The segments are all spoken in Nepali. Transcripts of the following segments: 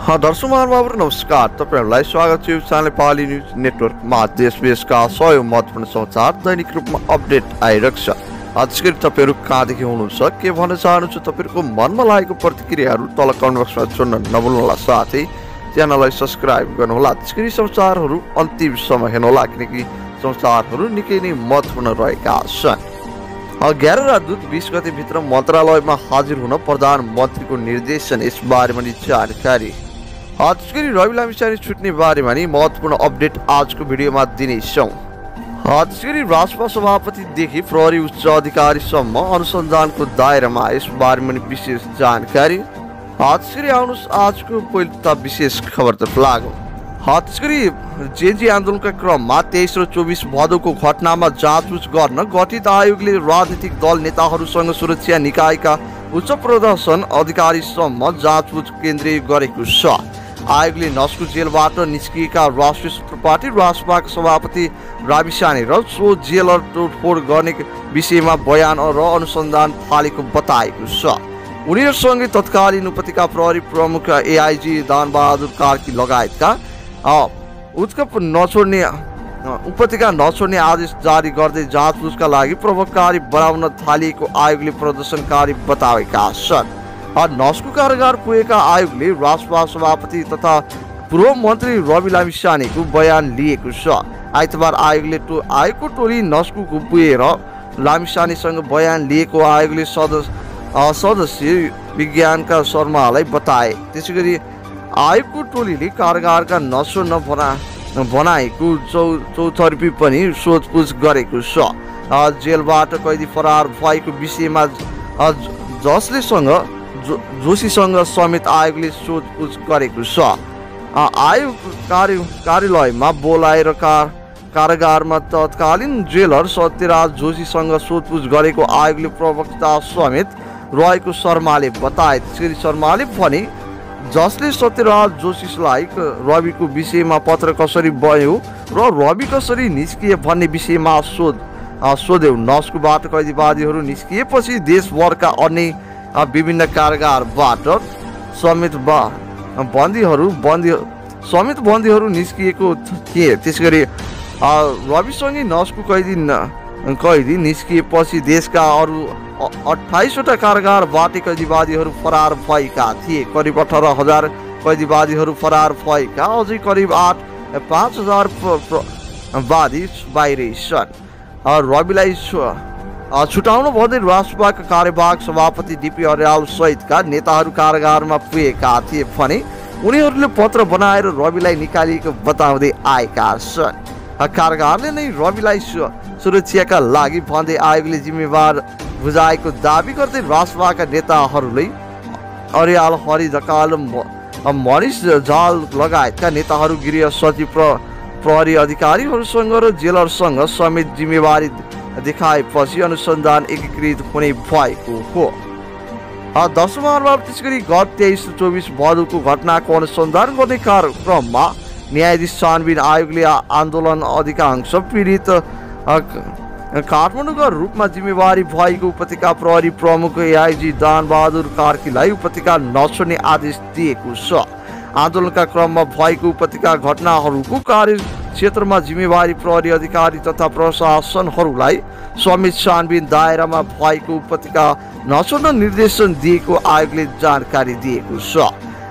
दर्शक महानुभावहरु नमस्कार। तपाईहरुलाई स्वागत छ च्यानल नेपाली न्यूज नेटवर्कमा। देश विदेशका सबै महत्त्वपूर्ण समाचार दैनिक रूपमा अपडेट आइरहेको छ। आजकै तपाईहरु कहाँदेखि हुनुहुन्छ, के भन्न चाहनुहुन्छ, तपाईहरुको मनमा लागेको प्रतिक्रियाहरु तल कमेन्ट बक्समा जोड्न नभुल्नुहोला। साथै च्यानललाई सब्स्क्राइब गर्नुहोला। आजकै समाचारहरु अन्तिमसम्म हेर्नुहोला किनकि समाचारहरु निकै नै महत्त्वपूर्ण रहेका छन्। 11 र 20 गते भित्र मन्त्रालयमा हाजिर हुन प्रधानमन्त्रीको निर्देशन, यस बारेमा जानकारी। आजकरी रवि लामिछाने छुट्ने बारेमा नि महत्त्वपूर्ण अपडेट आजको भिडियोमा दिनेछौँ। आजकरी राष्ट्रपति सभापतिदेखि प्रहरी उच्च अधिकारीसम्म अनुसन्धानको दायरामा, यस बारेमा नि विशेष जानकारी। आजकरी आउनुहोस् आजको पहिलो विशेष खबरतर्फ लागौँ। आजकरी जेजी आन्दोलनका क्रममा 23 र 24 भदौको घटनामा जाँचबुझ गर्न गठित आयोगले राजनीतिक दल नेताहरूसँग सुरक्षा निकायका उच्च प्रदर्शन अधिकारीसम्म जाँचबुझ केन्द्रीय गरेको छ। आयोगले नस्कु जेलबाट निस्किएका राष्ट्रिय सूत्र पार्टी रासपाका सभापति राबिसाने र सो जेलर तोडफोड गर्ने विषयमा बयान र अनुसन्धान थालेको बताएको छ। उनीहरूसँगै तत्कालीन उपत्यका प्रहरी प्रमुख एआइजी दानबहादुर कार्की लगायतका उपत्यका नछोड्ने आदेश जारी गर्दै जाँचबुझका लागि प्रभावकारी बनाउन थालिएको आयोगले प्रदर्शनकारी बताएका छन्। नस्कु कारागार पुगेका आयोगले राष्ट्रपा सभापति तथा पूर्व मन्त्री रवि लामिछानेको बयान लिएको छ। आइतबार आयोगको टोली नस्कुको पुगेर लामिछानेसँग बयान लिएको आयोगले सदस्य विज्ञानका शर्मालाई बताए। त्यसैगरी आयोगको टोलीले कारागारका नछोड्न बनाएको चौतर्फी पनि सोधपुछ गरेको छ। जेलबाट कैदी फरार भएको विषयमा जोशीसँग समेत आयोगले सोधपुछ गरेको छ। आयोग कार्यालयमा बोलाएर कारागारमा तत्कालीन जेलर सत्यराज जोशीसँग सोधपुछ गरेको आयोगले प्रवक्ता समेत रहेको शर्माले बताए। त्यसरी शर्माले भने जसले सत्यराज जोशीलाई रविको विषयमा पत्र कसरी बन्यो र रवि कसरी निस्किए भन्ने विषयमा सोध्यौ। नस्कुबाट कैदीवादीहरू निस्किएपछि देशभरका अन्य विभिन्न कारागारबाट समेत बन्दीहरू निस्किएको थिए। त्यसगरी रविसँगै नस्कु कैदी निस्किएपछि देशका अरू 28वटा कारागारबाट कैदीवादीहरू फरार भएका थिए। करिब 18,000 कैदीवादीहरू फरार भएका, अझै करिब 5,000 वादी बाहिरै छन्। रविलाई छुटाउन भन्दै राष्ट्रपाका कार्यवाहक सभापति डिपी अर्याल सहितका नेताहरू कारागारमा पुगेका थिए भने उनीहरूले पत्र बनाएर रविलाई निकालिएको बताउँदै आएका छन्। कारागारले नै रविलाई सुरक्षाका लागि भन्दै आयोगले जिम्मेवार बुझाएको दाबी गर्दै राष्ट्रपाका नेताहरूले अर्याल, हरि ढकाल, मनिष जाल लगायतका नेताहरू गृह सचिव प्रहरी अधिकारीहरूसँग र जेलरसँग समेत जिम्मेवारी देखाएपछि अनुसन्धान एकीकृत हुने भएको हो। त्यसगरी गत 23 र 24 भदौको घटनाको अनुसन्धान गर्ने कार्यक्रममा न्यायाधीश छानबिन आयोगले आन्दोलन अधिकांश पीडित काठमाडौँका रूपमा जिम्मेवारी भएको उपत्यका प्रहरी प्रमुख एआइजी दानबहादुर कार्कीलाई उपत्यका नछोड्ने आदेश दिएको छ। आन्दोलनका क्रममा भएको उपत्यका घटनाहरूको कार्यक्षेत्रमा जिम्मेवारी प्रहरी अधिकारी तथा प्रशासनहरूलाई समेत छानबिन दायरामा भएको उपत्यका नछोड्न निर्देशन दिएको आयोगले जानकारी दिएको छ।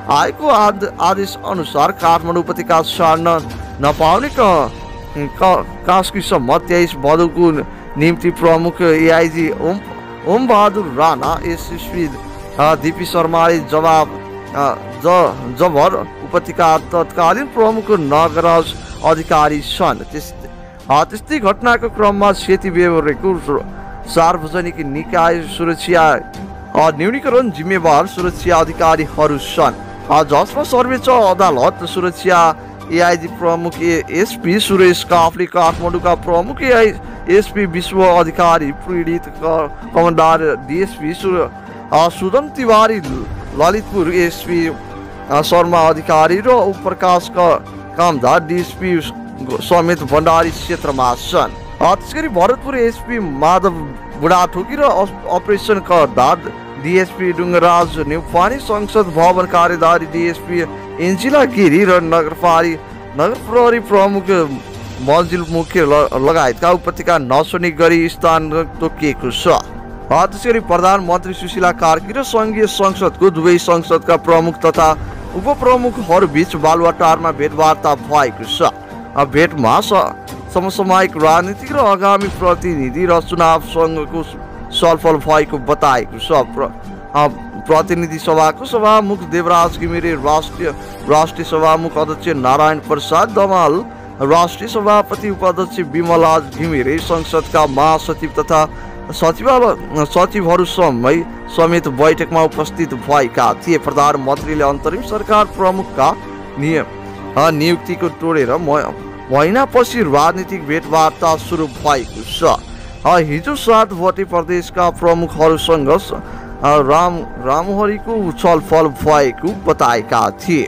आयोगको आदेश अनुसार काठमाडौँ उपत्यका छाड्न नपाउने कास्कीसम्म 23 भदौको निम्ति प्रमुख एआइजी ओम बहादुर राणा, एसएसपी दिपी शर्माले जबर उपत्यका तत्कालीन प्रमुख नगराज अधिकारी छन्। त्यस्तै घटनाको क्रममा क्षति बेहोरेको सार्वजनिक निकाय सुरक्षा न्यूनीकरण जिम्मेवार सुरक्षा अधिकारीहरू छन्, जसमा सर्वोच्च अदालत सुरक्षा एआइजी प्रमुख एसपी सुरेश काफले, काठमाडौँका प्रमुख एसपी विश्व अधिकारी पीडित commander DSP Sudan Tiwari, Lalitpur SP Sharma Adhikari र प्रकाश कामदार डिएसपी समेत भण्डारी क्षेत्रमा छन्। त्यसगरी भरतपुर एसपी माधव बुढाथोकी र अपरेसन करदार डीएसपी डुङ्गराज न्युपानी, संसद भवन कार्यदारी डीएसपी एन्जिला गिरी र नगर प्रहरी प्रमुख मन्जिल मुख्य लगायतका उपत्यका नसुनी गरी स्थान तोकिएको छ। त्यसै गरी प्रधानमन्त्री सुशीला कार्की र सङ्घीय संसदको दुवै संसदका प्रमुख तथा उपप्रमुखहरू बीच बालुवाटारमा भेटवार्ता भएको छ। भेटमा समसामयिक राजनीतिक र आगामी प्रतिनिधि र चुनावसँगको छलफल भएको बताएको छ। प्रतिनिधि सभाको सभामुख देवराज घिमिरे, राष्ट्रिय सभामुख अध्यक्ष नारायण प्रसाद दमाल, राष्ट्रिय सभापति उपाध्यक्ष विमला घिमिरे, संसदका महासचिव तथा सचिवहरू समेत बैठकमा उपस्थित भएका थिए। प्रधानमन्त्रीले अन्तरिम सरकार प्रमुखका नियुक्तिको टोडेर महिनापछि राजनीतिक भेटवार्ता सुरु भएको छ। हिजो 7 वटै प्रदेशका प्रमुखहरूसँग रामहरीको छलफल भएको बताएका थिए।